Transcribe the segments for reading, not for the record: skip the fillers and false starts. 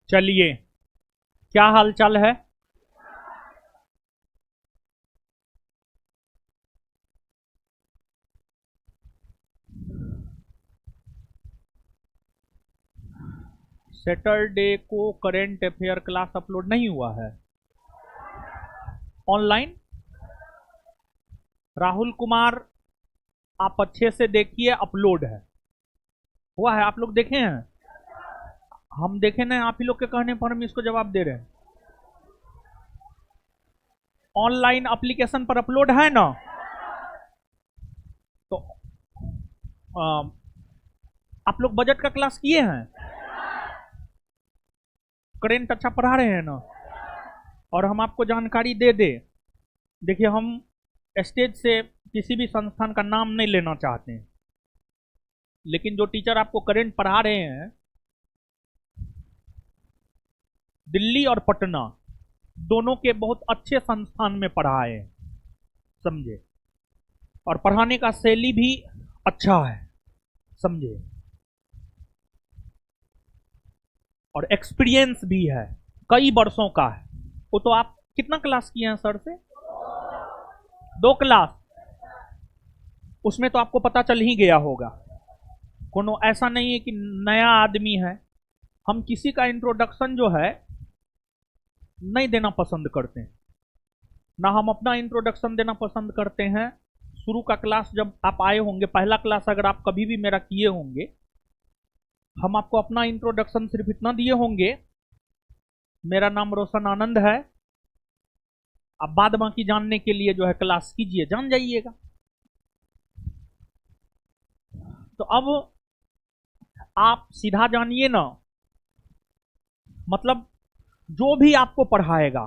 चलिए, क्या हाल चाल है। सैटरडे को करेंट अफेयर क्लास अपलोड नहीं हुआ है ऑनलाइन। राहुल कुमार, आप अच्छे से देखिए, अपलोड है, हुआ है, आप लोग देखे हैं। हम देखे ना, आप ही लोग के कहने पर हम इसको जवाब दे रहे हैं। ऑनलाइन एप्लीकेशन पर अपलोड है ना। तो आप लोग बजट का क्लास किए हैं, करेंट अच्छा पढ़ा रहे हैं ना। और हम आपको जानकारी दे दे, देखिए, हम स्टेज से किसी भी संस्थान का नाम नहीं लेना चाहते हैं, लेकिन जो टीचर आपको करेंट पढ़ा रहे हैं, दिल्ली और पटना दोनों के बहुत अच्छे संस्थान में पढ़ाए हैं, समझे। और पढ़ाने का शैली भी अच्छा है, समझे। और एक्सपीरियंस भी है, कई वर्षों का है। वो तो आप कितना क्लास किए हैं सर से? 2 क्लास। उसमें तो आपको पता चल ही गया होगा। कोनो ऐसा नहीं है कि नया आदमी है। हम किसी का इंट्रोडक्शन जो है नहीं देना पसंद करते हैं, ना हम अपना इंट्रोडक्शन देना पसंद करते हैं। शुरू का क्लास जब आप आए होंगे, पहला क्लास अगर आप कभी भी मेरा किए होंगे, हम आपको अपना इंट्रोडक्शन सिर्फ इतना दिए होंगे, मेरा नाम रोशन आनंद है। अब बाद बाकी जानने के लिए जो है क्लास कीजिए, जान जाइएगा। तो अब आप सीधा जानिए ना, मतलब जो भी आपको पढ़ाएगा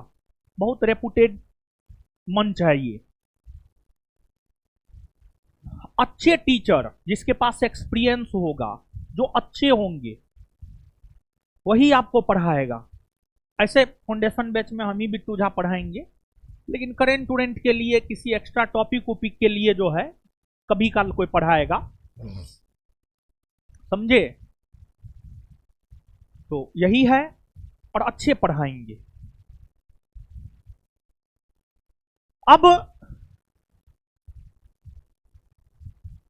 बहुत रेपुटेड मंच है ये। अच्छे टीचर जिसके पास एक्सपीरियंस होगा, जो अच्छे होंगे, वही आपको पढ़ाएगा। ऐसे फाउंडेशन बैच में हम ही बिट्टू झा पढ़ाएंगे, लेकिन करेंट टूरेंट के लिए, किसी एक्स्ट्रा टॉपिक उपिक के लिए जो है कभी कल कोई पढ़ाएगा, समझे। तो यही है, और अच्छे पढ़ाएंगे। अब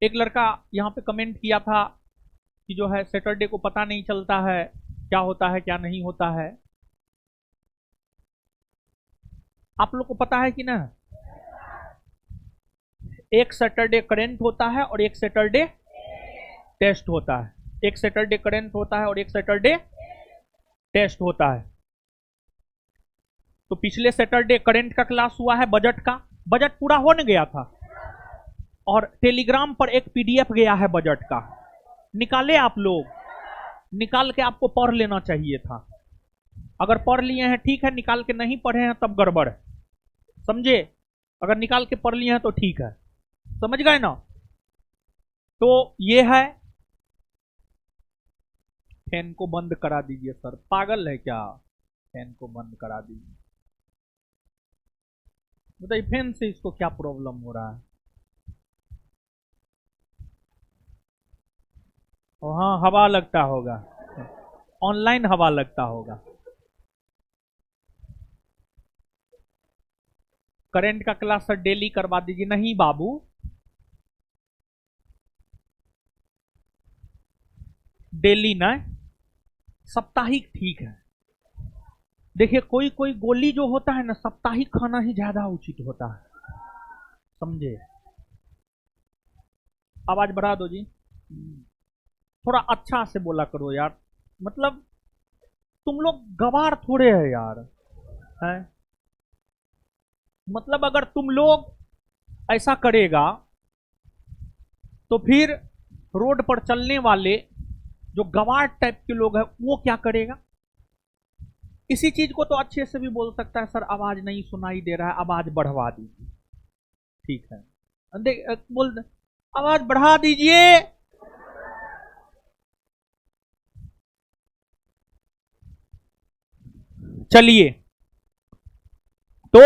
एक लड़का यहां पे कमेंट किया था कि जो है सैटरडे को पता नहीं चलता है क्या होता है क्या नहीं होता है। आप लोग को पता है कि ना, एक सैटरडे करेंट होता है और एक सैटरडे टेस्ट होता है। एक सैटरडे करेंट होता है और एक सैटरडे टेस्ट होता है। तो पिछले सैटरडे करेंट का क्लास हुआ है, बजट का। बजट पूरा होने गया था, और टेलीग्राम पर एक पीडीएफ गया है बजट का। निकाले आप लोग? निकाल के आपको पढ़ लेना चाहिए था। अगर पढ़ लिए हैं ठीक है, निकाल के नहीं पढ़े हैं तब गड़बड़ है, समझे। अगर निकाल के पढ़ लिए हैं तो ठीक है, समझ गए ना। तो ये है। फैन को बंद करा दीजिए सर, पागल है क्या? फैन को बंद करा दीजिए। बताइए, फैन से इसको क्या प्रॉब्लम हो रहा है? हाँ, हवा लगता होगा, ऑनलाइन हवा लगता होगा। करंट का क्लास सर डेली करवा दीजिए। नहीं बाबू, डेली ना, साप्ताहिक ठीक है। देखिए, कोई कोई गोली जो होता है ना, साप्ताहिक खाना ही ज्यादा उचित होता है, समझे। आवाज बढ़ा दो जी। थोड़ा अच्छा से बोला करो यार, मतलब तुम लोग गवार थोड़े है यार, हैं। मतलब अगर तुम लोग ऐसा करेगा तो फिर रोड पर चलने वाले जो गवार टाइप के लोग हैं वो क्या करेगा? इसी चीज को तो अच्छे से भी बोल सकता है, सर आवाज नहीं सुनाई दे रहा है, आवाज बढ़वा दीजिए। ठीक है, देख बोल, आवाज बढ़ा दीजिए। चलिए, तो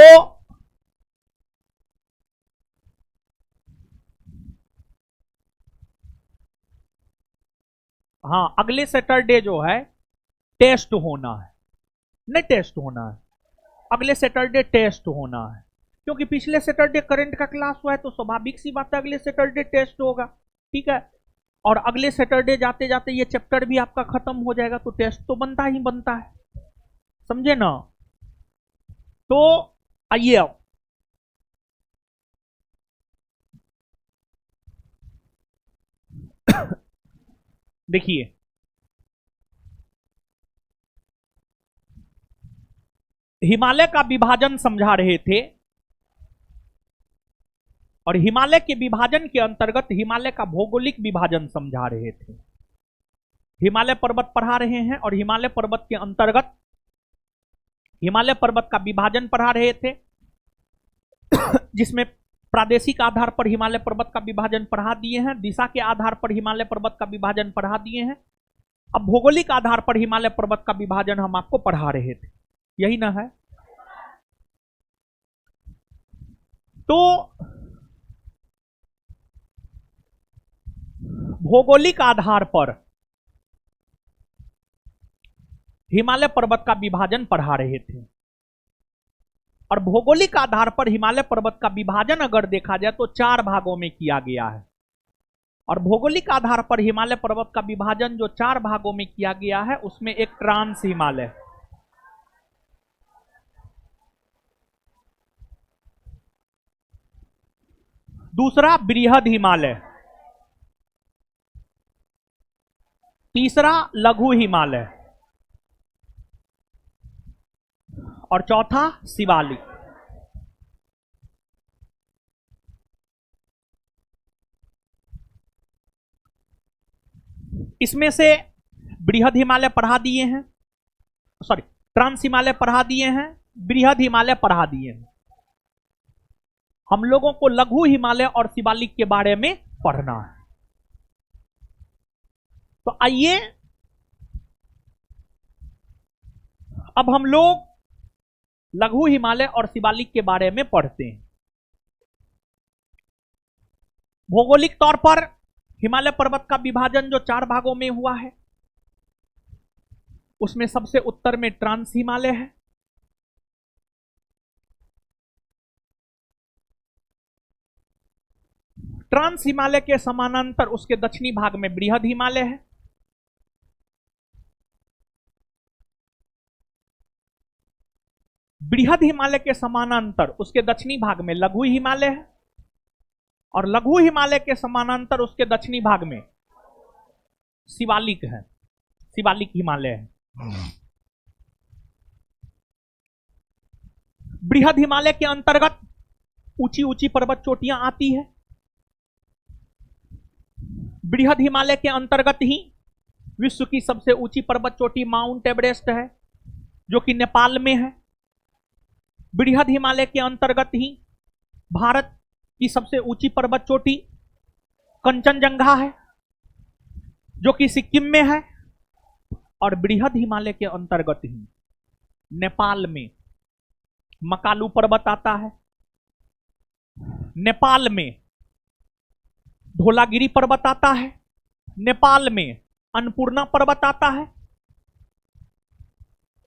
हाँ, अगले सैटरडे जो है टेस्ट होना है। नहीं टेस्ट होना है, अगले सैटरडे टेस्ट होना है, क्योंकि पिछले सैटरडे करंट का क्लास हुआ है तो स्वाभाविक सी बात है अगले सैटरडे टेस्ट होगा। ठीक है, और अगले सैटरडे जाते जाते ये चैप्टर भी आपका खत्म हो जाएगा, तो टेस्ट तो बनता ही बनता है, समझे ना। तो आइए आओ, देखिए हिमालय का विभाजन समझा रहे थे, और हिमालय के विभाजन के अंतर्गत हिमालय का भौगोलिक विभाजन समझा रहे थे। हिमालय पर्वत पढ़ा रहे हैं और हिमालय पर्वत के अंतर्गत हिमालय पर्वत का विभाजन पढ़ा रहे थे, जिसमें प्रादेशिक आधार पर हिमालय पर्वत का विभाजन पढ़ा दिए हैं, दिशा के आधार पर हिमालय पर्वत का विभाजन पढ़ा दिए हैं। अब भौगोलिक आधार पर हिमालय पर्वत का विभाजन हम आपको पढ़ा रहे थे, यही ना है। तो भौगोलिक आधार पर हिमालय पर्वत का विभाजन पढ़ा रहे थे, और भौगोलिक आधार पर हिमालय पर्वत का विभाजन अगर देखा जाए तो 4 भागों में किया गया है। और भौगोलिक आधार पर हिमालय पर्वत का विभाजन जो 4 भागों में किया गया है, उसमें एक ट्रांस हिमालय, दूसरा बृहद हिमालय, तीसरा लघु हिमालय, और चौथा शिवालिक। इसमें से बृहद हिमालय पढ़ा दिए हैं, सॉरी ट्रांस हिमालय पढ़ा दिए हैं, बृहद हिमालय पढ़ा दिए हैं। हम लोगों को लघु हिमालय और शिवालिक के बारे में पढ़ना है। तो आइए अब हम लोग लघु हिमालय और शिवालिक के बारे में पढ़ते हैं। भौगोलिक तौर पर हिमालय पर्वत का विभाजन जो 4 भागों में हुआ है, उसमें सबसे उत्तर में ट्रांस हिमालय है, ट्रांस हिमालय के समानांतर उसके दक्षिणी भाग में बृहद हिमालय है, बृहद हिमालय के समानांतर उसके दक्षिणी भाग में लघु हिमालय है, और लघु हिमालय के समानांतर उसके दक्षिणी भाग में शिवालिक है, शिवालिक हिमालय है। बृहद हिमालय के अंतर्गत ऊंची ऊंची पर्वत चोटियां आती है। बृहद हिमालय के अंतर्गत ही विश्व की सबसे ऊंची पर्वत चोटी माउंट एवरेस्ट है, जो कि नेपाल में है। बृहद हिमालय के अंतर्गत ही भारत की सबसे ऊंची पर्वत चोटी कंचनजंगा है, जो कि सिक्किम में है। और बृहद हिमालय के अंतर्गत ही नेपाल में मकालू पर्वत आता है, नेपाल में धौलागिरी पर्वत आता है, नेपाल में अन्नपूर्णा पर्वत आता है,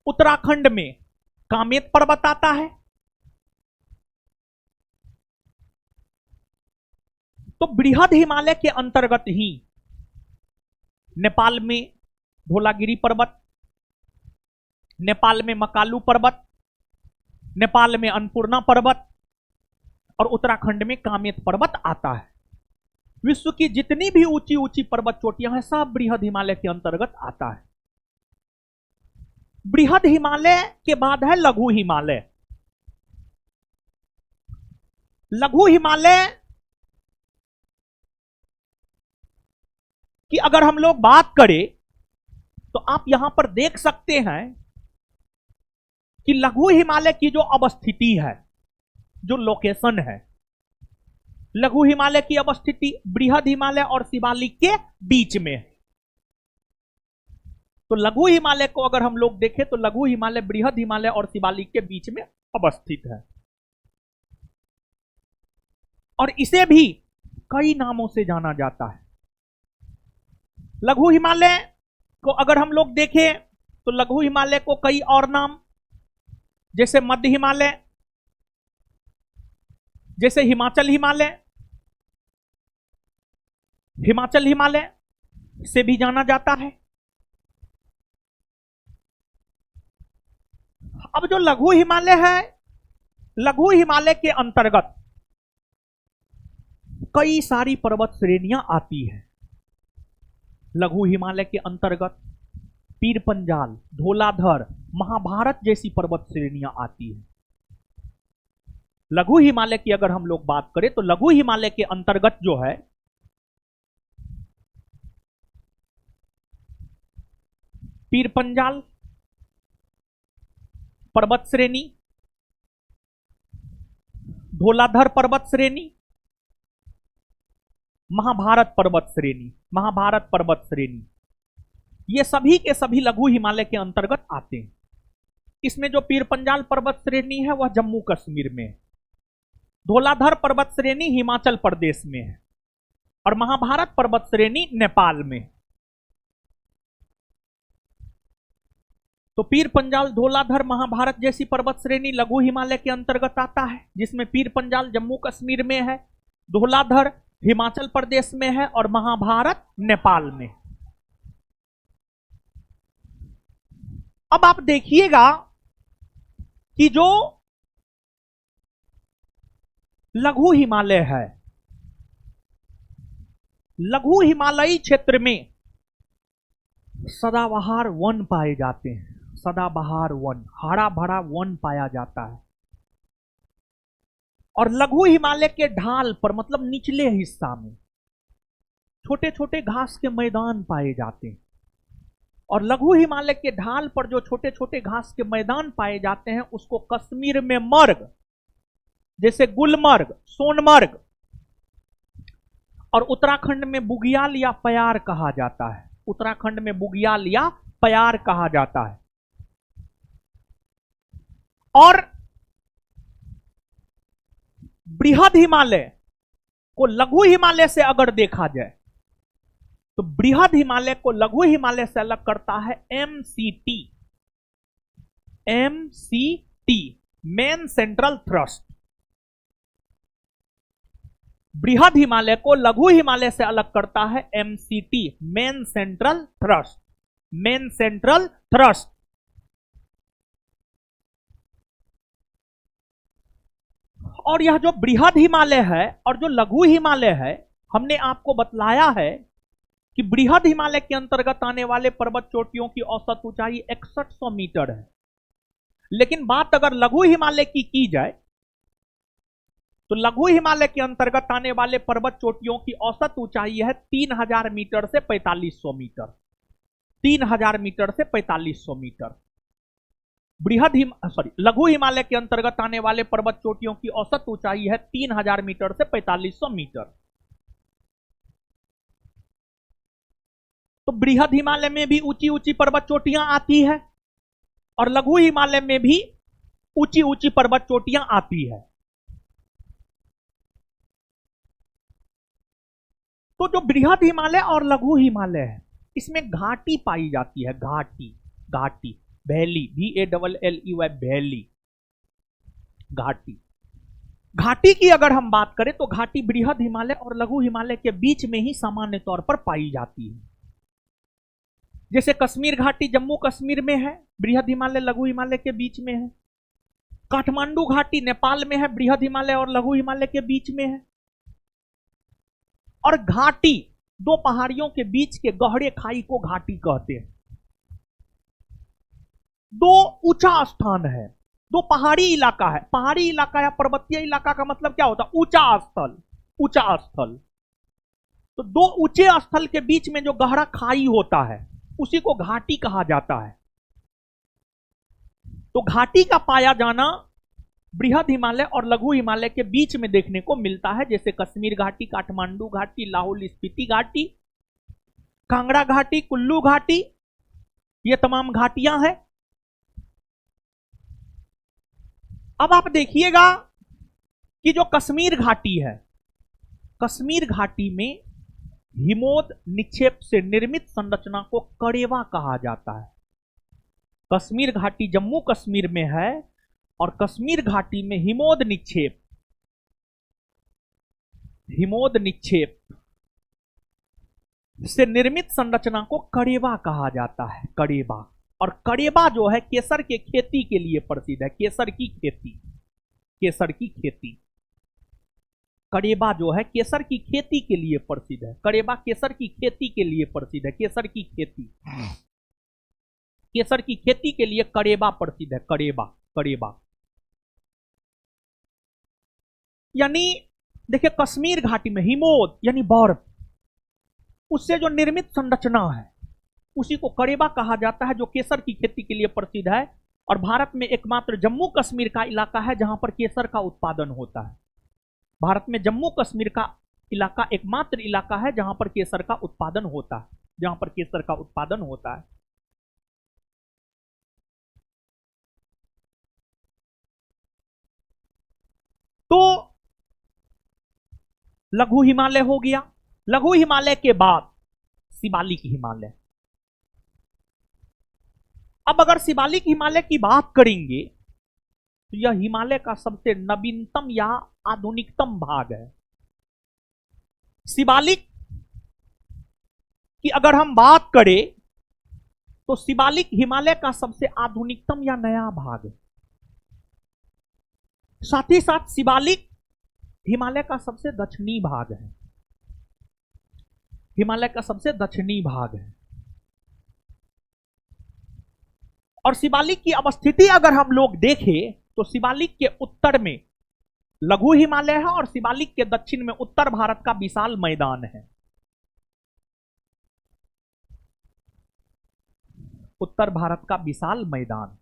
उत्तराखंड में कामेत पर्वत आता है। तो बृहद हिमालय के अंतर्गत ही नेपाल में धौलागिरी पर्वत, नेपाल में मकालू पर्वत, नेपाल में अन्नपूर्णा पर्वत और उत्तराखंड में कामेत पर्वत आता है। विश्व की जितनी भी ऊंची ऊंची पर्वत चोटियां हैं, सब बृहद हिमालय के अंतर्गत आता है। बृहद हिमालय के बाद है लघु हिमालय। लघु हिमालय की अगर हम लोग बात करें तो आप यहां पर देख सकते हैं कि लघु हिमालय की जो अवस्थिति है, जो लोकेशन है, लघु हिमालय की अवस्थिति बृहद हिमालय और शिवालिक के बीच में है। तो लघु हिमालय को अगर हम लोग देखें तो लघु हिमालय बृहद हिमालय और शिवालिक के बीच में अवस्थित है, और इसे भी कई नामों से जाना जाता है। लघु हिमालय को अगर हम लोग देखें तो लघु हिमालय को कई और नाम जैसे मध्य हिमालय, जैसे हिमाचल हिमालय, हिमाचल हिमालय से भी जाना जाता है। अब जो लघु हिमालय है, लघु हिमालय के अंतर्गत कई सारी पर्वत श्रेणियां आती हैं। लघु हिमालय के अंतर्गत पीर पंजाल, धौलाधर, महाभारत जैसी पर्वत श्रेणियां आती हैं। लघु हिमालय की अगर हम लोग बात करें तो लघु हिमालय के अंतर्गत जो है पीर पंजाल पर्वत श्रेणी, धौलाधर पर्वत श्रेणी, महाभारत पर्वत श्रेणी, महाभारत पर्वत श्रेणी, ये सभी के सभी लघु हिमालय के अंतर्गत आते हैं। इसमें जो पीर पंजाल पर्वत श्रेणी है वह जम्मू कश्मीर में है, धौलाधर पर्वत श्रेणी हिमाचल प्रदेश में है और महाभारत पर्वत श्रेणी नेपाल में है। तो पीर पंजाल, धौलाधर, महाभारत जैसी पर्वत श्रेणी लघु हिमालय के अंतर्गत आता है, जिसमें पीर पंजाल जम्मू कश्मीर में है, धौलाधर हिमाचल प्रदेश में है और महाभारत नेपाल में। अब आप देखिएगा कि जो लघु हिमालय है, लघु हिमालयी क्षेत्र में सदाबहार वन पाए जाते हैं। सदाबहार वन, हरा भरा वन पाया जाता है। और लघु हिमालय के ढाल पर, मतलब निचले हिस्सा में, छोटे छोटे घास के मैदान पाए जाते हैं। और लघु हिमालय के ढाल पर जो छोटे छोटे घास के मैदान पाए जाते हैं उसको कश्मीर में मर्ग, जैसे गुलमर्ग, सोनमर्ग, और उत्तराखंड में बुग्याल या प्यार कहा जाता है। उत्तराखंड में बुग्याल या प्यार कहा जाता है। और बृहद हिमालय को लघु हिमालय से अगर देखा जाए तो बृहद हिमालय को लघु हिमालय से अलग करता है MCT. MCT, main central thrust. बृहद हिमालय को लघु हिमालय से अलग करता है MCT, main central thrust. Main central thrust. और यह जो बृहद हिमालय है और जो लघु हिमालय है, हमने आपको बतलाया है कि बृहद हिमालय के अंतर्गत आने वाले पर्वत चोटियों की औसत ऊंचाई 6100 मीटर है। लेकिन बात अगर लघु हिमालय की जाए तो लघु हिमालय के अंतर्गत आने वाले पर्वत चोटियों की औसत ऊंचाई है 3000 मीटर से 4500 मीटर। 3000 मीटर से 4500 मीटर। लघु हिमालय के अंतर्गत आने वाले पर्वत चोटियों की औसत ऊंचाई है 3000 मीटर से 4500 मीटर। तो बृहद हिमालय में भी ऊंची ऊंची पर्वत चोटियां आती है और लघु हिमालय में भी ऊंची ऊंची पर्वत चोटियां आती है। तो जो बृहद हिमालय और लघु हिमालय है इसमें घाटी पाई जाती है। घाटी, घाटी, वैली, VALLEY, वैली, घाटी। घाटी की अगर हम बात करें तो घाटी बृहद हिमालय और लघु हिमालय के बीच में ही सामान्य तौर पर पाई जाती है। जैसे कश्मीर घाटी जम्मू कश्मीर में है, बृहद हिमालय लघु हिमालय के बीच में है। काठमांडू घाटी नेपाल में है, बृहद हिमालय और लघु हिमालय के बीच में है। और घाटी, दो पहाड़ियों के बीच के गहरे खाई को घाटी कहते हैं। दो ऊंचा स्थान है, दो पहाड़ी इलाका है। पहाड़ी इलाका या पर्वतीय इलाका का मतलब क्या होता है? ऊंचा स्थल, ऊंचा स्थल। तो दो ऊंचे स्थल के बीच में जो गहरा खाई होता है उसी को घाटी कहा जाता है। तो घाटी का पाया जाना बृहद हिमालय और लघु हिमालय के बीच में देखने को मिलता है। जैसे कश्मीर घाटी, काठमांडू घाटी, लाहौल स्पीति घाटी, कांगड़ा घाटी, कुल्लू घाटी, ये तमाम घाटियां हैं। अब आप देखिएगा कि जो कश्मीर घाटी है, कश्मीर घाटी में हिमोद निक्षेप से निर्मित संरचना को कड़ेवा कहा जाता है। कश्मीर घाटी जम्मू कश्मीर में है और कश्मीर घाटी में हिमोद निक्षेप से निर्मित संरचना को कड़ेबा कहा जाता है। कड़ेबा। और कड़ेबा जो है केसर के खेती के लिए प्रसिद्ध है। केसर की खेती कड़ेबा जो है केसर की खेती के लिए प्रसिद्ध है। कड़ेबा केसर की खेती के लिए प्रसिद्ध है। केसर की खेती के लिए कड़ेबा प्रसिद्ध है। कड़ेबा यानी देखिए, कश्मीर घाटी में हिमोद यानी बर्फ, उससे जो निर्मित संरचना है उसी को कड़ेबा कहा जाता है, जो केसर की खेती के लिए प्रसिद्ध है। और भारत में एकमात्र जम्मू कश्मीर का इलाका है जहां पर केसर का उत्पादन होता है। भारत में जम्मू कश्मीर का इलाका एकमात्र इलाका है जहां पर केसर का उत्पादन होता है। तो लघु हिमालय हो गया। लघु हिमालय के बाद शिवालिक हिमालय। अब अगर शिवालिक हिमालय की बात करेंगे तो यह हिमालय का सबसे नवीनतम या आधुनिकतम भाग है। शिवालिक की अगर हम बात करें तो शिवालिक हिमालय का सबसे आधुनिकतम या नया भाग है। साथ ही साथ शिवालिक हिमालय का सबसे दक्षिणी भाग है। और शिवालिक की अवस्थिति अगर हम लोग देखें तो शिवालिक के उत्तर में लघु हिमालय है और शिवालिक के दक्षिण में उत्तर भारत का विशाल मैदान है। उत्तर भारत का विशाल मैदान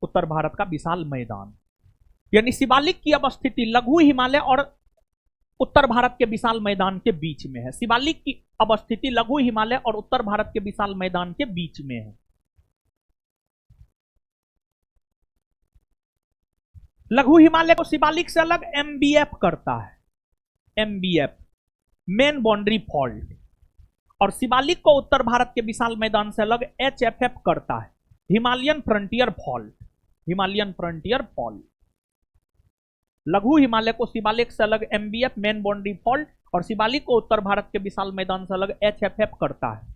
उत्तर भारत का विशाल मैदान यानी शिवालिक की अवस्थिति लघु हिमालय और उत्तर भारत के विशाल मैदान के बीच में है। शिवालिक की अवस्थिति लघु हिमालय और उत्तर भारत के विशाल मैदान के बीच में है। लघु हिमालय को शिवालिक से अलग एमबीएफ करता है। MBF main boundary fault. और शिवालिक को उत्तर भारत के विशाल मैदान से अलग एचएफएफ करता है, हिमालयन फ्रंटियर फॉल्ट। लघु हिमालय को शिवालिक से अलग एमबीएफ मेन बाउंड्री फॉल्ट और शिवालिक को उत्तर भारत के विशाल मैदान से अलग एचएफएफ करता है।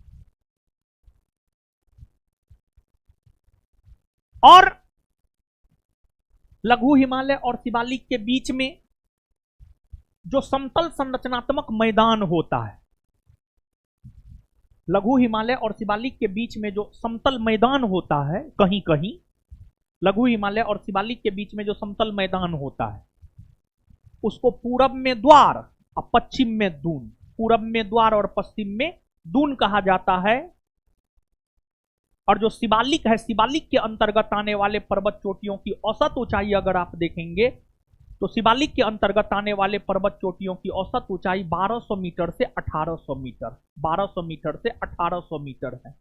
और लघु हिमालय और शिवालिक के बीच में जो समतल संरचनात्मक मैदान होता है, लघु हिमालय और शिवालिक के बीच में जो समतल मैदान होता है, कहीं कहीं लघु हिमालय और शिवालिक के बीच में जो समतल मैदान होता है उसको पूरब में द्वार और पश्चिम में दून, पूरब में द्वार और पश्चिम में दून कहा जाता है। और जो शिवालिक है, शिवालिक के अंतर्गत आने वाले पर्वत चोटियों की औसत ऊंचाई अगर आप देखेंगे तो शिवालिक के अंतर्गत आने वाले पर्वत चोटियों की औसत ऊंचाई 1200 मीटर से 1800 मीटर है।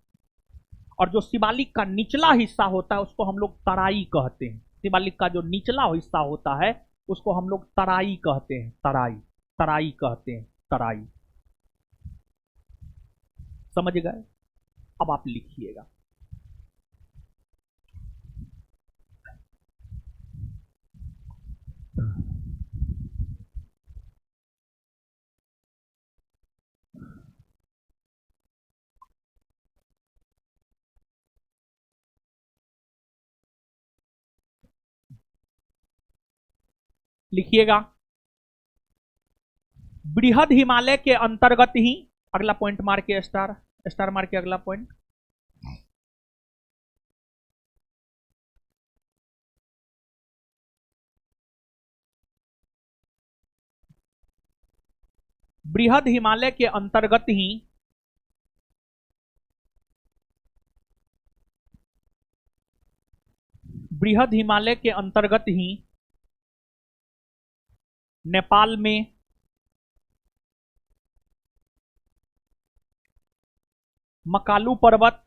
और जो शिवालिक का निचला हिस्सा होता है उसको हम लोग तराई कहते हैं। शिवालिक का जो निचला हिस्सा होता है उसको हम लोग तराई कहते हैं। तराई समझ गए? अब आप लिखिएगा। लिखिएगा, बृहद हिमालय के अंतर्गत ही, अगला पॉइंट मार के स्टार मार के अगला पॉइंट, बृहद हिमालय के अंतर्गत ही नेपाल में मकालू पर्वत,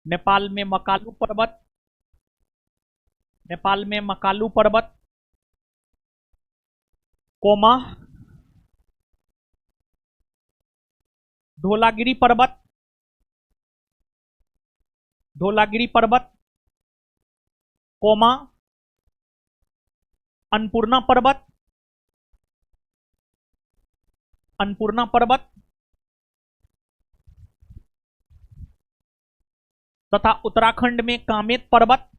नेपाल में मकालू पर्वत, कोमा, धौलागिरी पर्वत, धौलागिरी पर्वत, कोमा अन्नपूर्णा पर्वत, अन्नपूर्णा पर्वत तथा उत्तराखंड में कामेत पर्वत,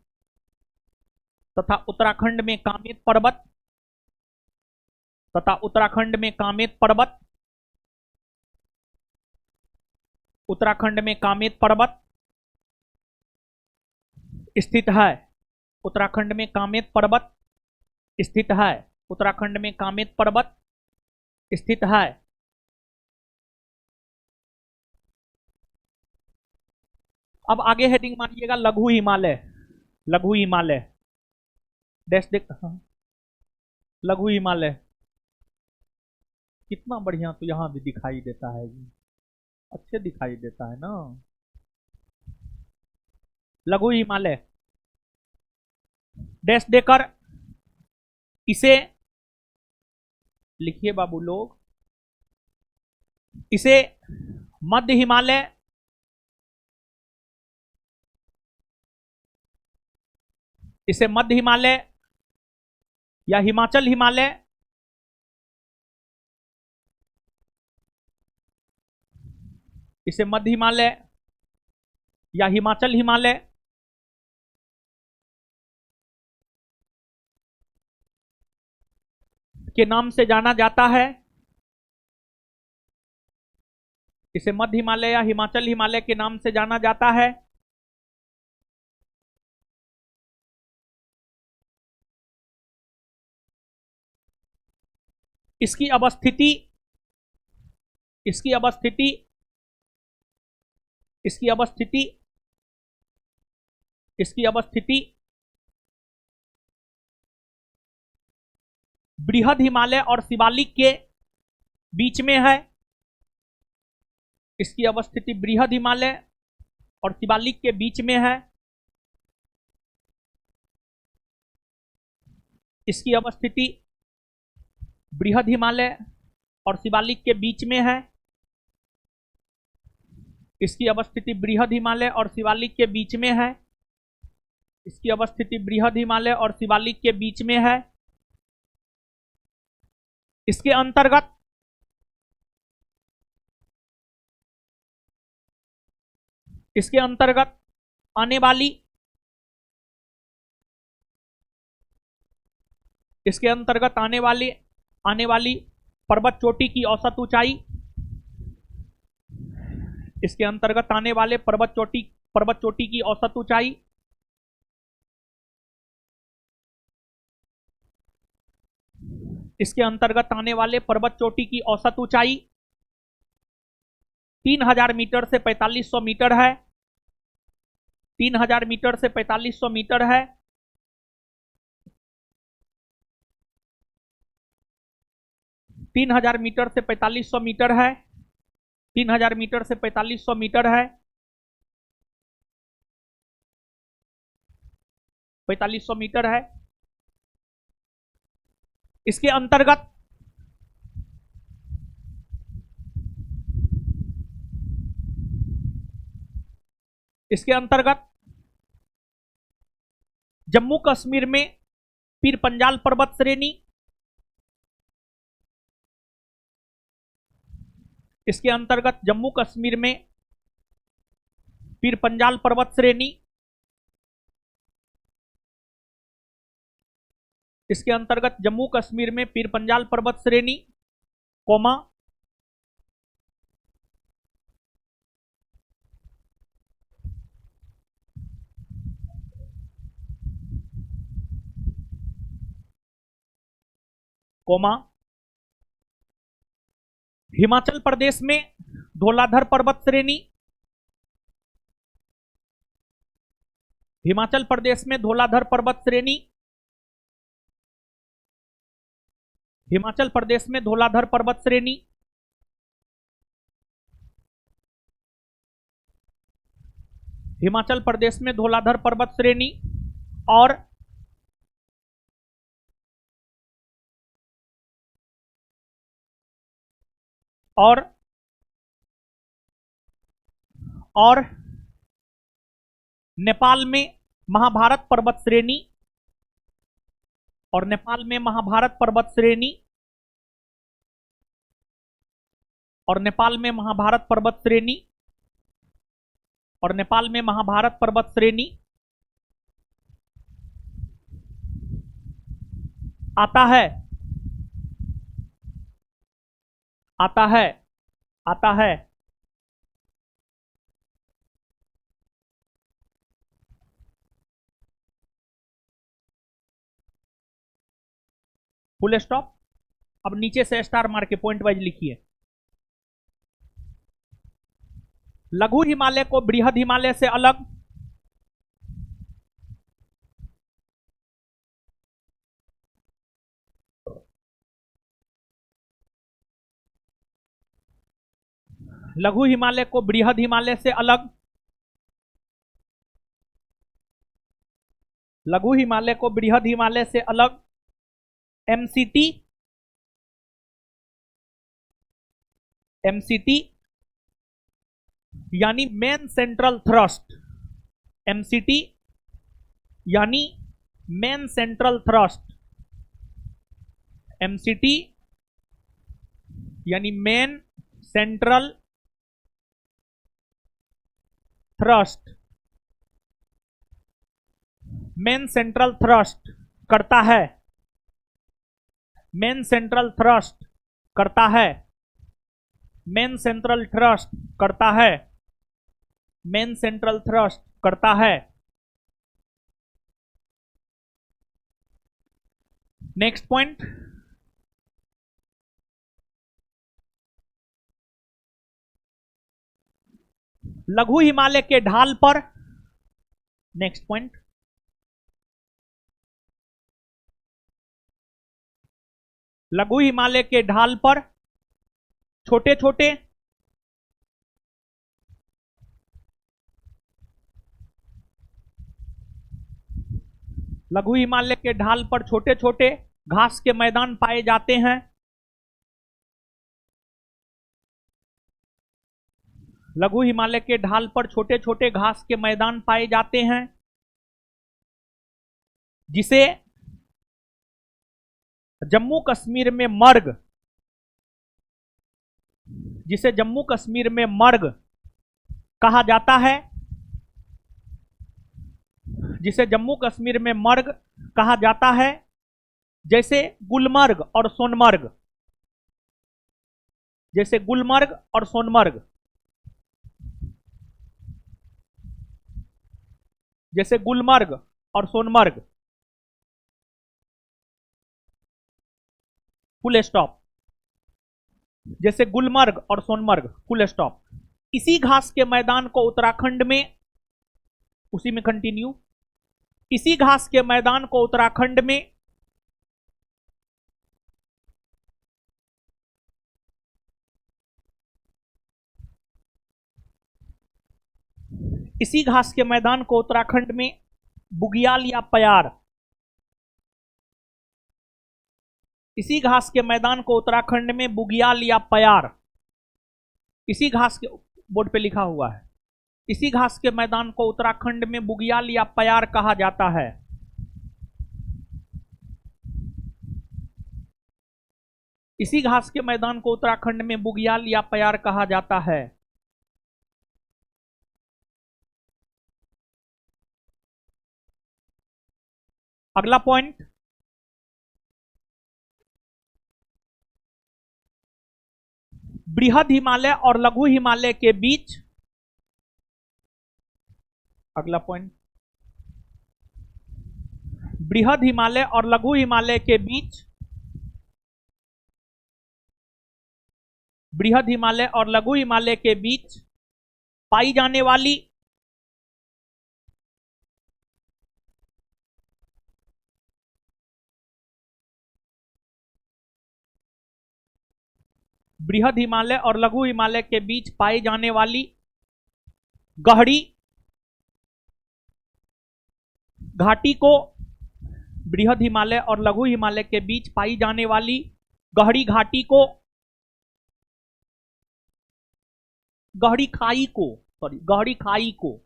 तथा उत्तराखंड में कामेत पर्वत, तथा उत्तराखंड में कामेत पर्वत, उत्तराखंड में कामेत पर्वत स्थित है। उत्तराखंड में कामेत पर्वत स्थित है। उत्तराखंड में कामेत पर्वत स्थित है। अब आगे हेडिंग मानिएगा लघु हिमालय। लघु हिमालय डैश देख, लघु हिमालय कितना बढ़िया तो यहां भी दिखाई देता है जी, अच्छे दिखाई देता है ना। लघु हिमालय डैश देकर इसे लिखिए बाबू लोग, इसे मध्य हिमालय, इसे मध्य हिमालय या हिमाचल हिमालय, इसे मध्य हिमालय या हिमाचल हिमालय के नाम से जाना जाता है। इसे मध्य हिमालय या हिमाचल हिमालय के नाम से जाना जाता है। इसकी अवस्थिति, इसकी अवस्थिति, इसकी अवस्थिति, इसकी अवस्थिति बृहद हिमालय और शिवालिक के बीच में है। इसकी अवस्थिति बृहद हिमालय और शिवालिक के बीच में है। इसकी अवस्थिति बृहद हिमालय और शिवालिक के बीच में है। इसकी अवस्थिति बृहद हिमालय और शिवालिक के बीच में है। इसकी अवस्थिति बृहद हिमालय और शिवालिक के बीच में है। इसके अंतर्गत आने वाली, इसके अंतर्गत आने वाली पर्वत चोटी की औसत ऊंचाई, इसके अंतर्गत आने वाले पर्वत चोटी की औसत ऊंचाई इसके अंतर्गत आने वाले पर्वत चोटी की औसत ऊंचाई 3000 मीटर से 4500 मीटर है। 3000 मीटर से 4500 मीटर है। 3000 मीटर से 4500 मीटर है। 3000 मीटर से 4500 मीटर है। 4500 मीटर है। इसके अंतर्गत जम्मू कश्मीर में पीर पंजाल पर्वत श्रेणी, इसके अंतर्गत जम्मू कश्मीर में पीर पंजाल पर्वत श्रेणी, इसके अंतर्गत जम्मू कश्मीर में पीर पंजाल पर्वत श्रेणी, कोमा हिमाचल प्रदेश में धौलाधर पर्वत श्रेणी, हिमाचल प्रदेश में धौलाधर पर्वत श्रेणी, हिमाचल प्रदेश में धौलाधर पर्वत श्रेणी, हिमाचल प्रदेश में धौलाधर पर्वत श्रेणी और नेपाल में महाभारत पर्वत श्रेणी, और नेपाल में महाभारत पर्वत श्रेणी, और नेपाल में महाभारत पर्वत श्रेणी, और नेपाल में महाभारत पर्वत श्रेणी आता है, आता है, आता है। Full stop. अब नीचे से स्टार मार के पॉइंट वाइज लिखिए। लघु हिमालय को बृहद हिमालय से अलग, लघु हिमालय को बृहद हिमालय से अलग, लघु हिमालय को बृहद हिमालय से अलग एमसीटी, एमसीटी यानी मेन सेंट्रल थ्रस्ट, एमसीटी यानी मेन सेंट्रल थ्रस्ट, एमसीटी यानी main central thrust, main central thrust करता है, मेन सेंट्रल थ्रस्ट करता है, मेन सेंट्रल थ्रस्ट करता है, मेन सेंट्रल थ्रस्ट करता है। नेक्स्ट पॉइंट, लघु हिमालय के ढाल पर, नेक्स्ट पॉइंट, लघु हिमालय के ढाल पर छोटे छोटे लघु हिमालय के ढाल पर छोटे छोटे घास के मैदान पाए जाते हैं, लघु हिमालय के ढाल पर छोटे छोटे घास के मैदान पाए जाते हैं, जिसे जम्मू कश्मीर में मर्ग, जिसे जम्मू कश्मीर में मर्ग कहा जाता है, जिसे जम्मू कश्मीर में मर्ग कहा जाता है, जैसे गुलमर्ग और सोनमर्ग, जैसे गुलमर्ग और सोनमर्ग, जैसे गुलमर्ग और सोनमर्ग। Full stop. जैसे गुलमर्ग और सोनमर्ग, फुल स्टॉप। इसी घास के मैदान को उत्तराखंड में, उसी में कंटिन्यू, इसी घास के मैदान को उत्तराखंड में इसी घास के मैदान को उत्तराखंड में बुग्याल या प्यार, इसी घास के मैदान को उत्तराखंड में बुग्याल या प्यार, इसी घास के, बोर्ड पे लिखा हुआ है, इसी घास के मैदान को उत्तराखंड में बुग्याल या प्यार कहा जाता है। इसी घास के मैदान को उत्तराखंड में बुग्याल या प्यार कहा जाता है। अगला पॉइंट, बृहद हिमालय और लघु हिमालय के बीच, अगला पॉइंट, बृहद हिमालय और लघु हिमालय के बीच, बृहद हिमालय और लघु हिमालय के बीच पाई जाने वाली बृहद हिमालय और लघु हिमालय के बीच पाई जाने वाली गहरी घाटी को, बृहद हिमालय और लघु हिमालय के बीच पाई जाने वाली गहरी घाटी को, गहरी खाई को, सॉरी, गहरी खाई को,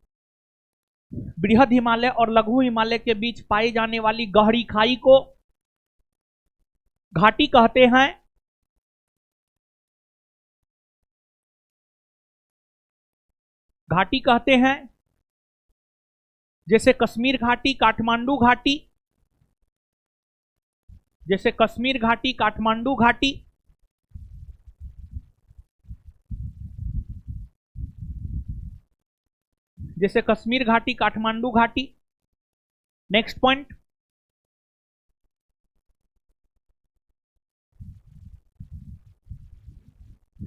बृहद हिमालय और लघु हिमालय के बीच पाई जाने वाली गहरी खाई को घाटी कहते हैं। घाटी कहते हैं, जैसे कश्मीर घाटी, काठमांडू घाटी, जैसे कश्मीर घाटी, काठमांडू घाटी। जैसे कश्मीर घाटी, काठमांडू घाटी। Next point,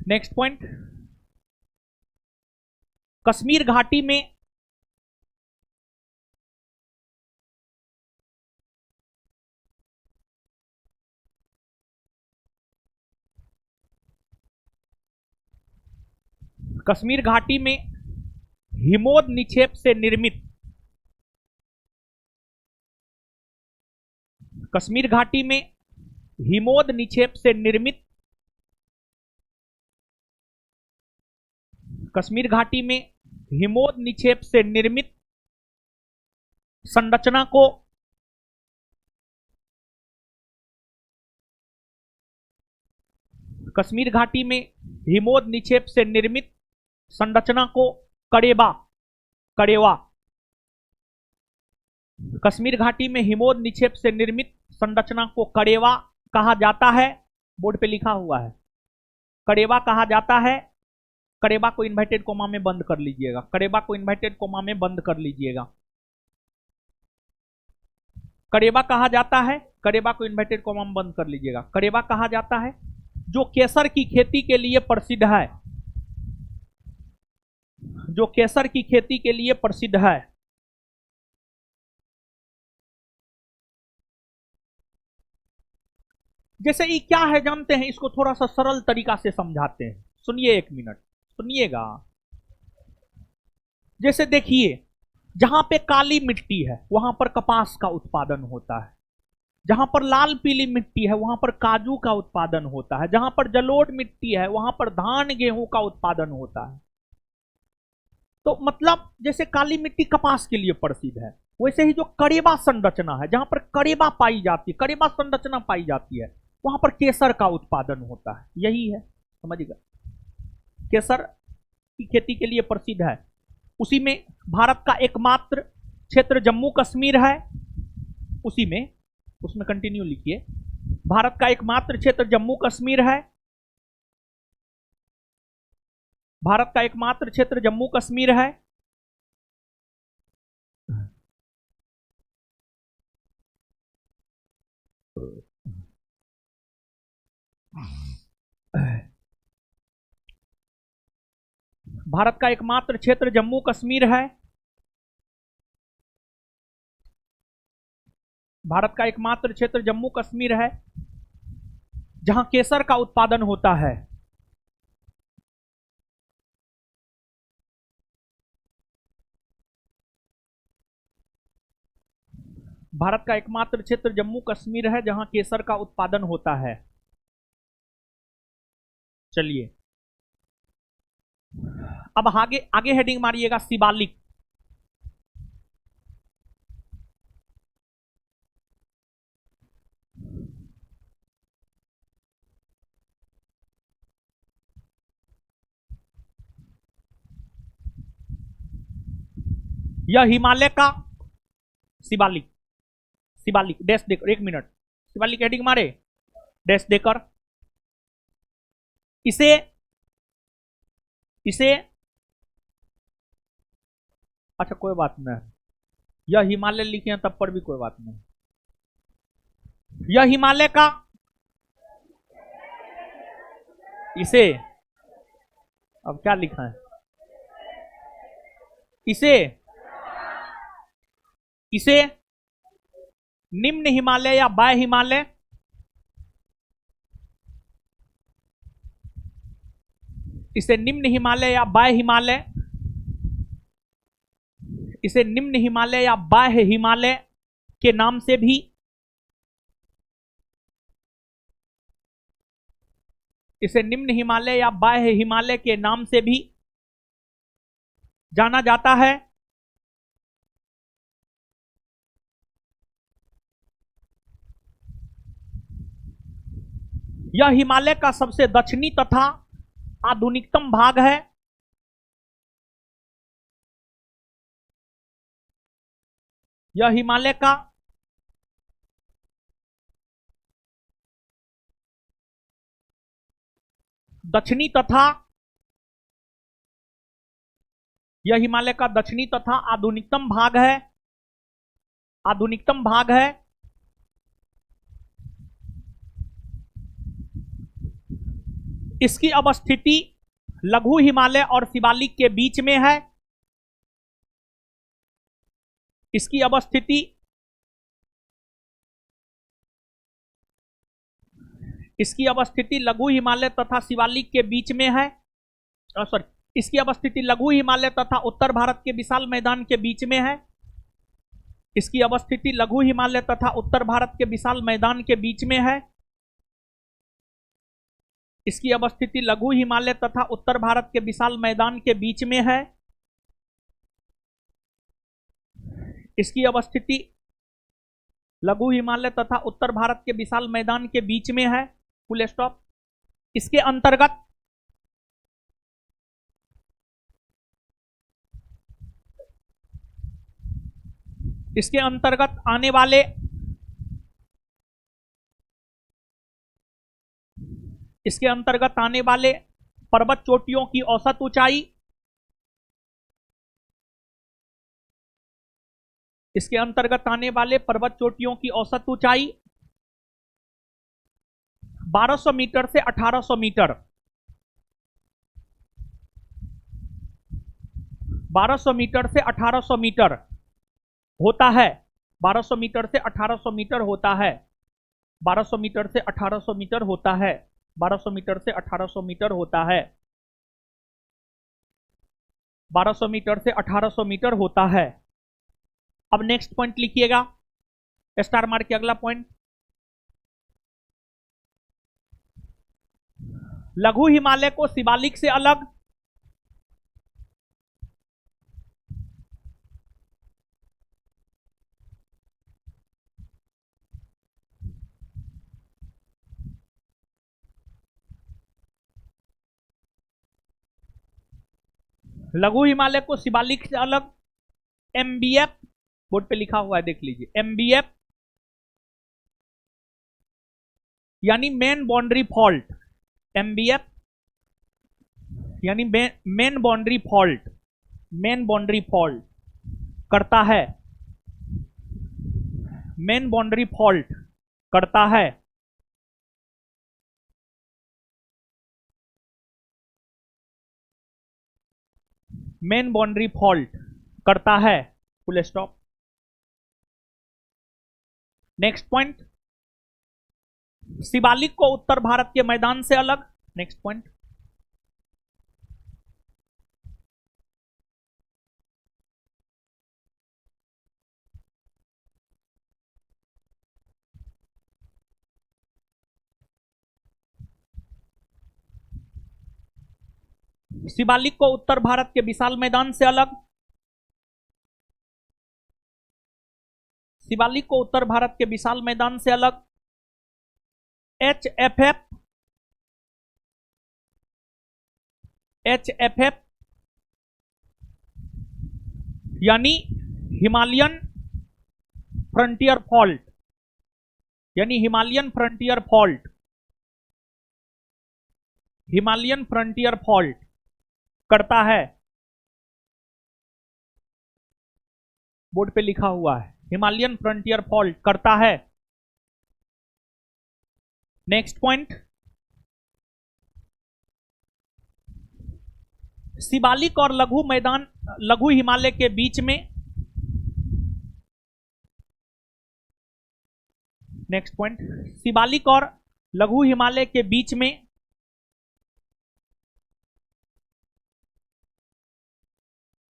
next point, Kashmir घाटी में कश्मीर घाटी में हिमोद निक्षेप से निर्मित, कश्मीर घाटी में हिमोद निक्षेप से निर्मित, कश्मीर घाटी में हिमोद निक्षेप से निर्मित संरचना को कश्मीर घाटी में हिमोद निक्षेप से निर्मित संरचना को कड़ेबा, कड़ेवा। कश्मीर घाटी में हिमोद निक्षेप से निर्मित संरचना को कड़ेवा कहा जाता है। बोर्ड पे लिखा हुआ है, कड़ेवा कहा जाता है। कड़ेबा को इन्वर्टेड कोमा में बंद कर लीजिएगा, कड़ेबा को इन्वर्टेड कोमा में बंद कर लीजिएगा। कड़ेबा कहा जाता है, कड़ेबा को इन्वर्टेड कोमा में बंद कर लीजिएगा। कड़ेबा कहा जाता है जो केसर की खेती के लिए प्रसिद्ध है, जो केसर की खेती के लिए प्रसिद्ध है। जैसे ये क्या है जानते हैं, इसको थोड़ा सा सरल तरीका से समझाते हैं। सुनिए, एक मिनट सुनिएगा। जैसे देखिए, जहां पे काली मिट्टी है वहां पर कपास का उत्पादन होता है, जहां पर लाल पीली मिट्टी है वहां पर काजू का उत्पादन होता है, जहां पर जलोढ़ मिट्टी है वहां पर धान गेहूं का उत्पादन होता है। तो मतलब जैसे काली मिट्टी कपास के लिए प्रसिद्ध है, वैसे ही जो कड़ेबा संरचना है, जहां पर कड़ेबा पाई जाती है, कड़ेबा संरचना पाई जाती है, वहां पर केसर का उत्पादन होता है। यही है, समझिएगा। केसर की खेती के लिए प्रसिद्ध है। उसी में भारत का एकमात्र क्षेत्र जम्मू कश्मीर है। उसी में, उसमें कंटिन्यू लिखिए, भारत का एकमात्र क्षेत्र जम्मू कश्मीर है। भारत का एकमात्र क्षेत्र जम्मू कश्मीर है। भारत का एकमात्र क्षेत्र जम्मू कश्मीर है। भारत का एकमात्र क्षेत्र जम्मू कश्मीर है जहां केसर का उत्पादन होता है। भारत का एकमात्र क्षेत्र जम्मू कश्मीर है जहां केसर का उत्पादन होता है। चलिए, अब आगे आगे हेडिंग मारिएगा, शिवालिक। यह हिमालय का शिवालिक, शिवालिक डैश देकर, एक मिनट, शिवालिक हेडिंग मारे डैश देकर, इसे इसे अच्छा कोई बात नहीं, यह हिमालय लिखे हैं तब पर भी कोई बात नहीं। यह हिमालय का, इसे, अब क्या लिखा है, इसे इसे निम्न हिमालय या बाह्य हिमालय, इसे निम्न हिमालय या बाह्य हिमालय, इसे निम्न हिमालय या बाह्य हिमालय के नाम से भी, इसे निम्न हिमालय या बाह्य हिमालय के नाम से भी जाना जाता है। यह हिमालय का सबसे दक्षिणी तथा आधुनिकतम भाग है। यह हिमालय का दक्षिणी तथा यह हिमालय का दक्षिणी तथा आधुनिकतम भाग है। आधुनिकतम भाग है। इसकी अवस्थिति लघु हिमालय और शिवालिक के बीच में है। इसकी अवस्थिति लघु हिमालय तथा शिवालिक के बीच में है। सॉरी, इसकी अवस्थिति लघु हिमालय तथा उत्तर भारत के विशाल मैदान के बीच में है। इसकी अवस्थिति लघु हिमालय तथा उत्तर भारत के विशाल मैदान के बीच में है। इसकी अवस्थिति लघु हिमालय तथा उत्तर भारत के विशाल मैदान के बीच में है। इसकी अवस्थिति लघु हिमालय तथा उत्तर भारत के विशाल मैदान के बीच में है। Full stop. इसके अंतर्गत आने वाले पर्वत चोटियों की औसत ऊंचाई 1200 मीटर से 1800 मीटर 1200 मीटर से 1800 मीटर होता है। 1200 मीटर से 1800 मीटर होता है। 1200 मीटर से 1800 मीटर होता है। 1200 मीटर से 1800 मीटर होता है। 1200 मीटर से 1800 मीटर होता है। अब नेक्स्ट पॉइंट लिखिएगा, स्टार मार्क के अगला पॉइंट। लघु हिमालय को शिवालिक से अलग एमबीएफ बोर्ड पे लिखा हुआ है, देख लीजिए। एमबीएफ यानी मेन बाउंड्री फॉल्ट। एमबीएफ यानी मेन बाउंड्री फॉल्ट करता है। मेन बाउंड्री फॉल्ट करता है। मेन बाउंड्री फॉल्ट करता है। Full stop. Next point, Shivalik को उत्तर भारत के मैदान से अलग। नेक्स्ट पॉइंट, शिवालिक को उत्तर भारत के विशाल मैदान से अलग। शिवालिक को उत्तर भारत के विशाल मैदान से अलग एचएफएफ यानी Himalayan frontier fault, Himalayan frontier fault करता है। बोर्ड पे लिखा हुआ है, हिमालयन फ्रंटियर फॉल्ट करता है। नेक्स्ट पॉइंट, शिवालिक और लघु हिमालय के बीच में। नेक्स्ट पॉइंट, शिवालिक और लघु हिमालय के बीच में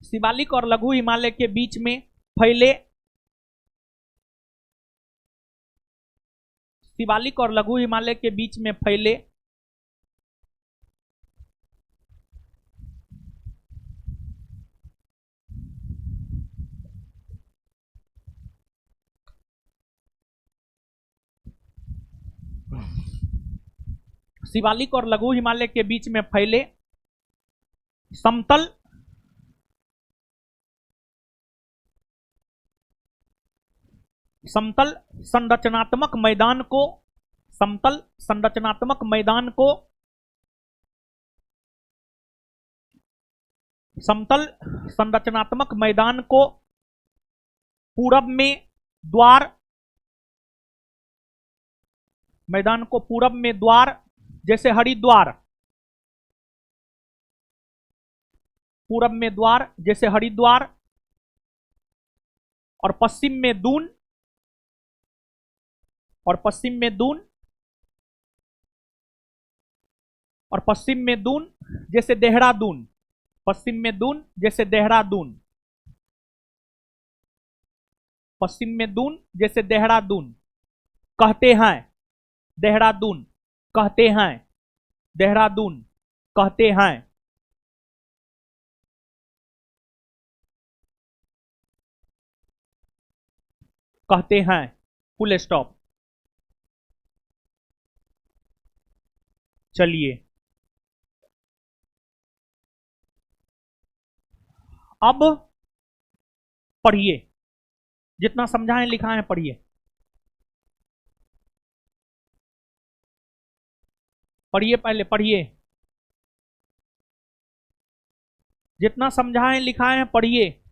शिवालिक और लघु हिमालय के बीच में फैले शिवालिक और लघु हिमालय के बीच में फैले शिवालिक और लघु हिमालय के बीच में फैले समतल समतल संरचनात्मक मैदान को समतल संरचनात्मक मैदान को समतल संरचनात्मक मैदान को पूरब में द्वार मैदान को पूरब में द्वार जैसे हरिद्वार पूरब में द्वार जैसे हरिद्वार और पश्चिम में दून और पश्चिम में दून और पश्चिम में दून जैसे देहरादून पश्चिम में दून जैसे देहरादून पश्चिम में दून जैसे देहरादून कहते हैं देहरादून कहते हैं देहरादून कहते हैं कहते हैं फुल स्टॉप। चलिए अब पढ़िए, जितना समझाएं लिखा है पढ़िए पढ़िए पहले पढ़िए, जितना समझाएं लिखा है पढ़िए।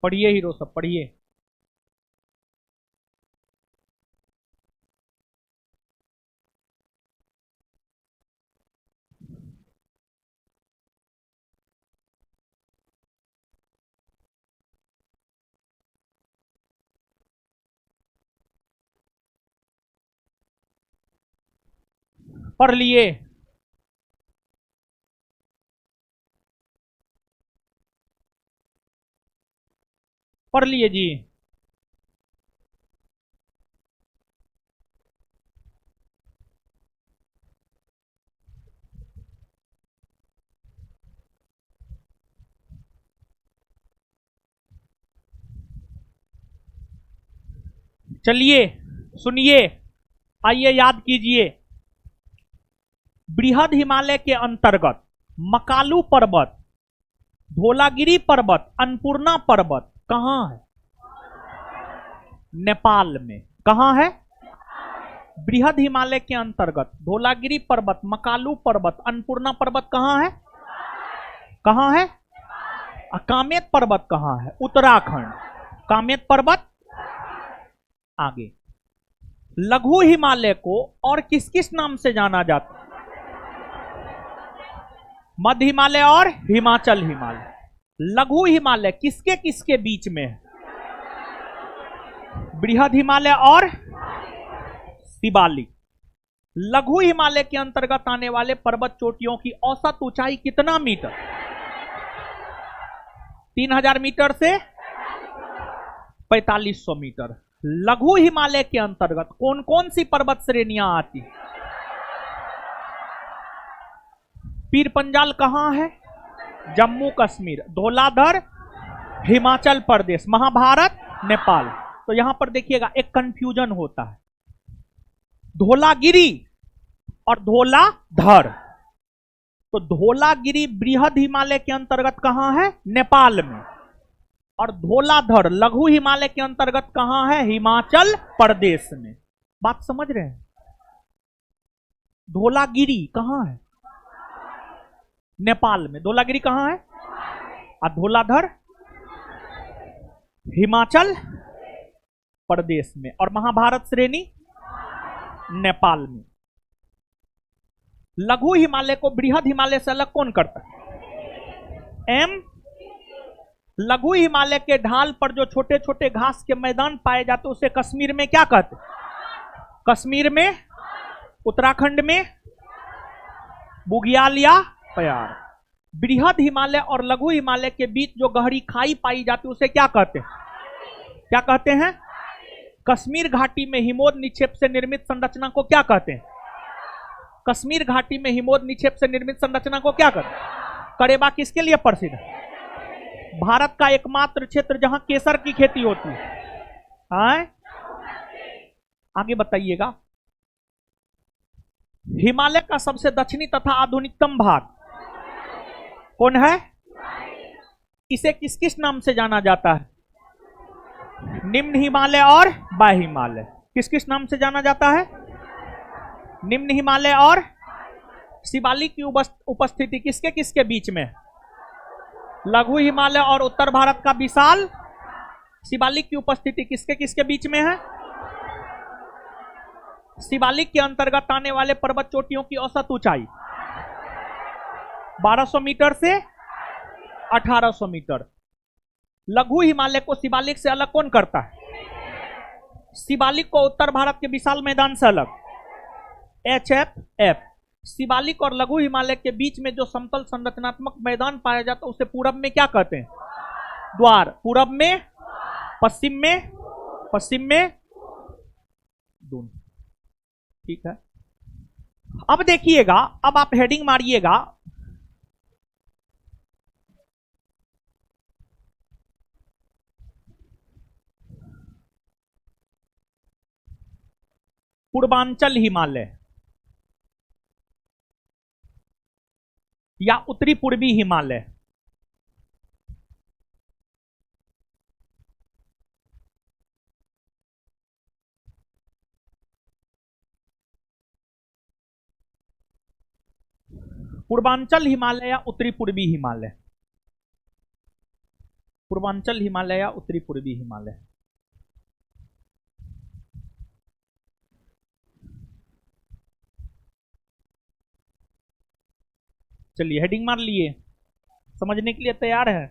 पढ़िए हीरो सब पढ़िए। पढ़ लिए पढ़ लिए जी। चलिए सुनिए, आइए याद कीजिए। बृहद हिमालय के अंतर्गत मकालू पर्वत, धौलागिरी पर्वत, अन्नपूर्णा पर्वत कहां है? नेपाल में। कहां है? बृहद हिमालय के अंतर्गत धौलागिरी पर्वत, मकालू पर्वत, अन्नपूर्णा पर्वत कहां है? कहां है? कामेत पर्वत कहां है? उत्तराखंड। कामेत पर्वत। आगे लघु हिमालय को और किस किस नाम से जाना जाता है? मध्य हिमालय और हिमाचल हिमालय। लघु हिमालय किसके किसके बीच में है? बृहद हिमालय और शिवालिक। लघु हिमालय के अंतर्गत आने वाले पर्वत चोटियों की औसत ऊंचाई कितना मीटर? 3000 मीटर से 4500 मीटर। लघु हिमालय के अंतर्गत कौन कौन सी पर्वत श्रेणियां आती? पीर पंजाल कहां है? जम्मू कश्मीर। धौलाधर हिमाचल प्रदेश। महाभारत नेपाल। तो यहां पर देखिएगा एक कंफ्यूजन होता है, धौलागिरी और धौलाधर। तो धौलागिरी बृहद हिमालय के अंतर्गत कहां है? नेपाल में। और धौलाधर लघु हिमालय के अंतर्गत कहां है? हिमाचल प्रदेश में। बात समझ रहे हैं? धौलागिरी कहां है? नेपाल में। धौलागिरी कहां है? और धौलाधर हिमाचल प्रदेश में, और महाभारत श्रेणी नेपाल में। लघु हिमालय को बृहद हिमालय से अलग कौन करता है? एम। लघु हिमालय के ढाल पर जो छोटे छोटे घास के मैदान पाए जाते उसे कश्मीर में क्या कहते? कश्मीर में, उत्तराखंड में बुग्याल या प्यार। बृहद हिमालय और लघु हिमालय के बीच जो गहरी खाई पाई जाती है उसे क्या कहते हैं? क्या कहते हैं? कश्मीर घाटी में हिमोद निक्षेप से निर्मित संरचना को क्या कहते हैं? कश्मीर घाटी में हिमोद निक्षेप से निर्मित संरचना को क्या कहते हैं? करेबा किसके लिए प्रसिद्ध है? भारत का एकमात्र क्षेत्र जहां केसर की खेती होती है। आगे बताइएगा। हिमालय का सबसे दक्षिणी तथा आधुनिकतम भाग कौन है? इसे किस किस नाम से जाना जाता है? निम्न हिमालय और बाह्य हिमालय। किस किस नाम से जाना जाता है? निम्न हिमालय और शिवालिक की उपस्थिति किसके किसके बीच में? लघु हिमालय और उत्तर भारत का विशाल शिवालिक की उपस्थिति किसके किसके बीच में है? शिवालिक के अंतर्गत आने वाले पर्वत चोटियों की औसत ऊंचाई 1200 मीटर से 1800 मीटर। लघु हिमालय को शिवालिक से अलग कौन करता है? शिवालिक को उत्तर भारत के विशाल मैदान से अलग HFF। शिवालिक और लघु हिमालय के बीच में जो समतल संरचनात्मक मैदान पाया जाता है उसे पूरब में क्या कहते हैं? द्वार। पूरब में, पश्चिम में, पश्चिम में दोनों। ठीक है। अब देखिएगा, अब आप हेडिंग मारिएगा, पूर्वांचल हिमालय या उत्तरी पूर्वी हिमालय। पूर्वांचल हिमालय या उत्तरी पूर्वी हिमालय। पूर्वांचल हिमालय या उत्तरी पूर्वी हिमालय। चलिए हेडिंग मार लिए, समझने के लिए तैयार है?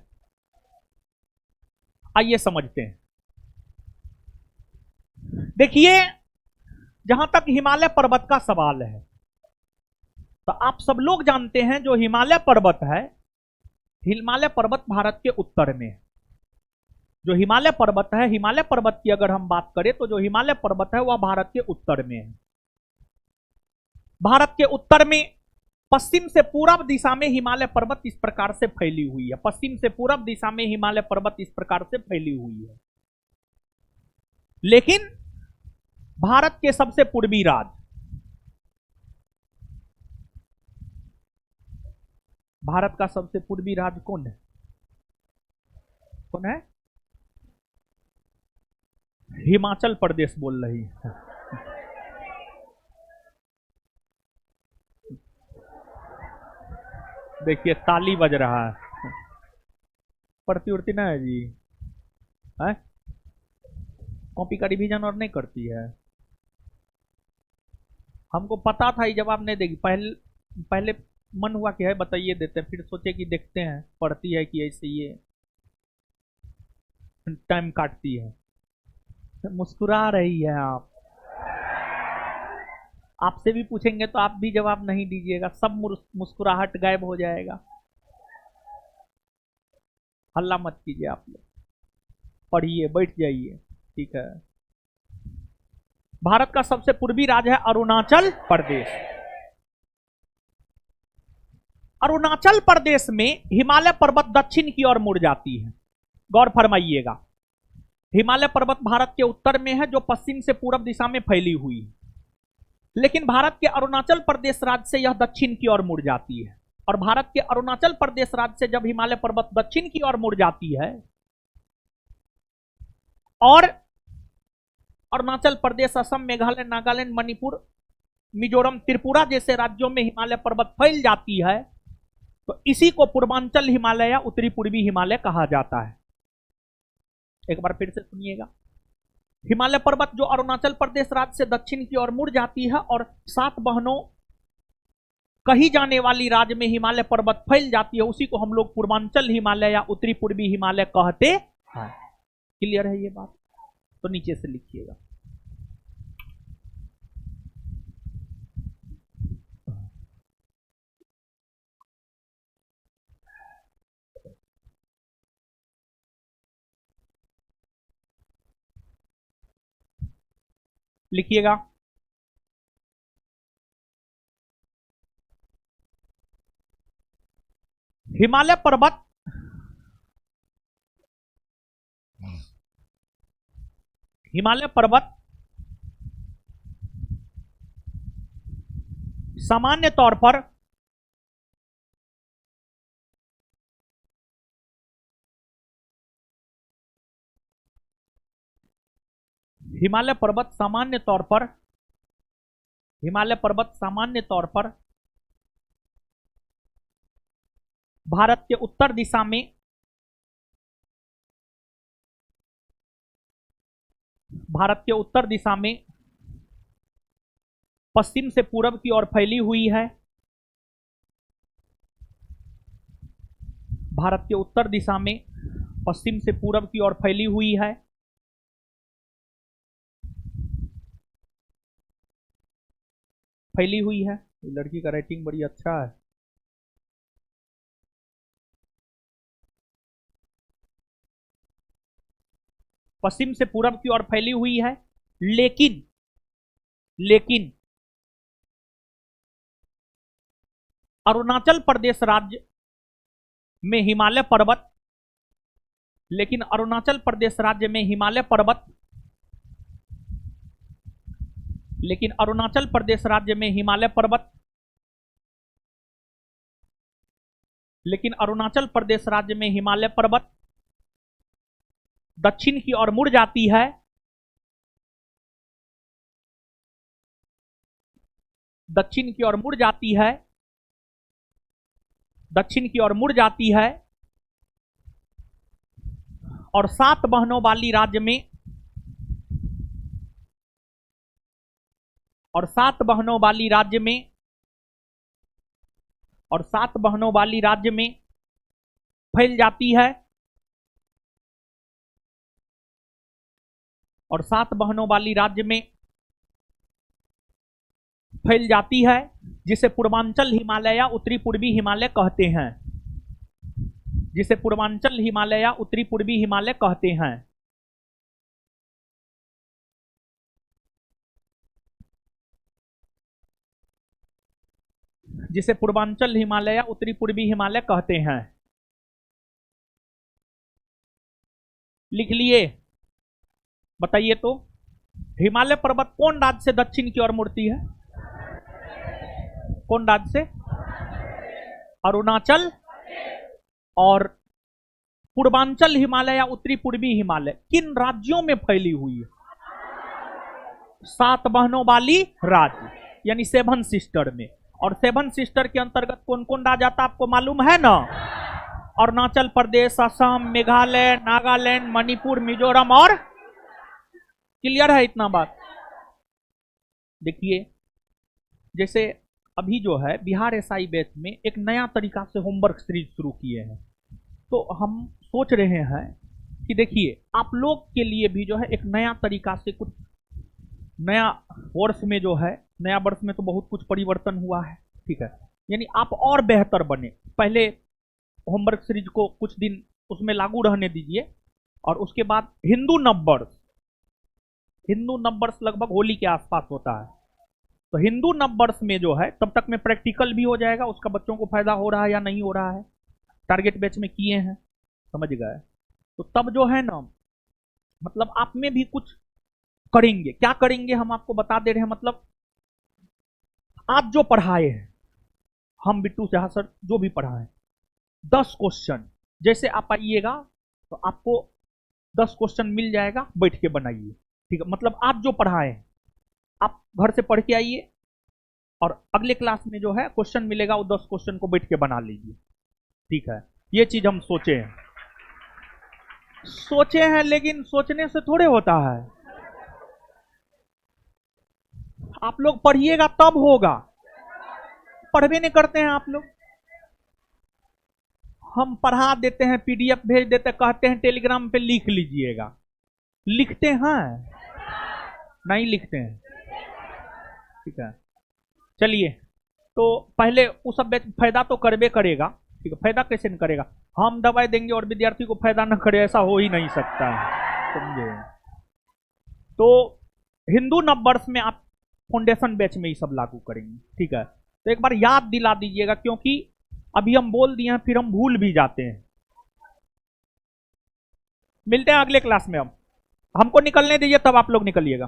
आइए समझते हैं। देखिए, जहां तक हिमालय पर्वत का सवाल है तो आप सब लोग जानते हैं जो हिमालय पर्वत है, हिमालय पर्वत भारत के उत्तर में। जो हिमालय पर्वत है, हिमालय पर्वत की अगर हम बात करें तो जो हिमालय पर्वत है वह भारत के उत्तर में है। भारत के उत्तर में पश्चिम से पूरब दिशा में हिमालय पर्वत इस प्रकार से फैली हुई है। पश्चिम से पूरब दिशा में हिमालय पर्वत इस प्रकार से फैली हुई है। लेकिन भारत के सबसे पूर्वी राज्य, भारत का सबसे पूर्वी राज्य कौन है? कौन है? हिमाचल प्रदेश बोल रही है। देखिए ताली बज रहा है। पढ़ती उड़ती ना है जी? है? कॉपी का रिवीजन और नहीं करती है? हमको पता था ही जवाब नहीं देगी। पहले मन हुआ कि है बताइए देते हैं, फिर सोचे कि देखते हैं पढ़ती है कि ऐसे ये टाइम काटती है। मुस्कुरा रही है आप। आपसे भी पूछेंगे तो आप भी जवाब नहीं दीजिएगा, सब मुस्कुराहट गायब हो जाएगा। हल्ला मत कीजिए आप लोग, पढ़िए, बैठ जाइए। ठीक है। भारत का सबसे पूर्वी राज्य है अरुणाचल प्रदेश। अरुणाचल प्रदेश में हिमालय पर्वत दक्षिण की ओर मुड़ जाती है। गौर फरमाइएगा, हिमालय पर्वत भारत के उत्तर में है जो पश्चिम से पूरब दिशा में फैली हुई है। लेकिन भारत के अरुणाचल प्रदेश राज्य से यह दक्षिण की ओर मुड़ जाती है। और भारत के अरुणाचल प्रदेश राज्य से जब हिमालय पर्वत दक्षिण की ओर मुड़ जाती है और अरुणाचल प्रदेश, असम, मेघालय, नागालैंड, मणिपुर, मिजोरम, त्रिपुरा जैसे राज्यों में हिमालय पर्वत फैल जाती है तो इसी को पूर्वांचल हिमालय या उत्तरी पूर्वी हिमालय कहा जाता है। एक बार फिर से सुनिएगा। हिमालय पर्वत जो अरुणाचल प्रदेश राज्य से दक्षिण की ओर मुड़ जाती है और 7 बहनों कही जाने वाली राज्य में हिमालय पर्वत फैल जाती है, उसी को हम लोग पूर्वांचल हिमालय या उत्तरी पूर्वी हिमालय कहते हैं। क्लियर है ये बात? तो नीचे से लिखिएगा। लिखिएगा। हिमालय पर्वत सामान्य तौर पर हिमालय पर्वत सामान्य तौर पर भारत के उत्तर दिशा में पश्चिम से पूरब की ओर फैली हुई है। भारत के उत्तर दिशा में पश्चिम से पूरब की ओर फैली हुई है। लड़की का राइटिंग बड़ी अच्छा है। पश्चिम से पूरब की ओर फैली हुई है, लेकिन अरुणाचल प्रदेश राज्य में हिमालय पर्वत दक्षिण की ओर मुड़ जाती है। दक्षिण की ओर मुड़ जाती है और 7 बहनों वाली राज्य में फैल जाती है। जिसे पूर्वांचल हिमालय या उत्तरी पूर्वी हिमालय कहते हैं। जिसे पूर्वांचल हिमालय या उत्तरी पूर्वी हिमालय कहते हैं। जिसे पूर्वांचल हिमालय या उत्तरी पूर्वी हिमालय कहते हैं। लिख लिए? बताइए तो, हिमालय पर्वत कौन राज्य से दक्षिण की ओर मुड़ती है? कौन राज्य से? अरुणाचल। और पूर्वांचल हिमालय या उत्तरी पूर्वी हिमालय किन राज्यों में फैली हुई है? 7 बहनों वाली राज्य, यानी 7 सिस्टर में। और 7 सिस्टर के अंतर्गत कौन कौन राज्य आता आपको मालूम है ना? अरुणाचल प्रदेश, असम, मेघालय, नागालैंड, मणिपुर, मिजोरम और। क्लियर है इतना बात? देखिए, जैसे अभी जो है बिहार एसआई बैच में एक नया तरीका से होमवर्क सीरीज शुरू किए हैं, तो हम सोच रहे हैं कि देखिए आप लोग के लिए भी जो है एक नया तरीका से कुछ नया वर्ष में जो है, नया वर्ष में तो बहुत कुछ परिवर्तन हुआ है, ठीक है, यानी आप और बेहतर बने। पहले होमवर्क सीरीज को कुछ दिन उसमें लागू रहने दीजिए, और उसके बाद हिंदू नंबर्स लगभग होली के आसपास होता है, तो हिंदू नंबर्स में जो है तब तक में प्रैक्टिकल भी हो जाएगा, उसका बच्चों को फायदा हो रहा है या नहीं हो रहा है, टारगेट बैच में किए हैं, समझ गए? तो तब जो है ना, मतलब आप में भी कुछ करेंगे। क्या करेंगे हम आपको बता दे रहे हैं। मतलब आप जो पढ़ाए हैं, हम बिट्टू शाह सर जो भी पढ़ाए, 10 क्वेश्चन जैसे आप आइएगा तो आपको 10 क्वेश्चन मिल जाएगा, बैठ के बनाइए, ठीक है। मतलब आप जो पढ़ाए हैं आप घर से पढ़ के आइए, और अगले क्लास में जो है क्वेश्चन मिलेगा, वो 10 क्वेश्चन को बैठ के बना लीजिए, ठीक है, ये चीज हम सोचे हैं लेकिन सोचने से थोड़े होता है। आप लोग पढ़िएगा तब होगा, पढ़ भी नहीं करते हैं आप लोग। हम पढ़ा देते हैं, पीडीएफ भेज देते हैं, कहते हैं टेलीग्राम पे लिख लीजिएगा। लिखते हैं? नहीं लिखते हैं। ठीक है, चलिए, तो पहले उस सब फायदा तो करबे करेगा। ठीक है, फायदा कैसे नहीं करेगा? हम दवाई देंगे और विद्यार्थी को फायदा न करे, ऐसा हो ही नहीं सकता है, समझे? तो हिंदू नववर्ष में आप फाउंडेशन बैच में ये सब लागू करेंगे। ठीक है, तो एक बार याद दिला दीजिएगा, क्योंकि अभी हम बोल दिए हैं फिर हम भूल भी जाते हैं। मिलते हैं अगले क्लास में। अब हमको निकलने दीजिए, तब आप लोग निकलिएगा।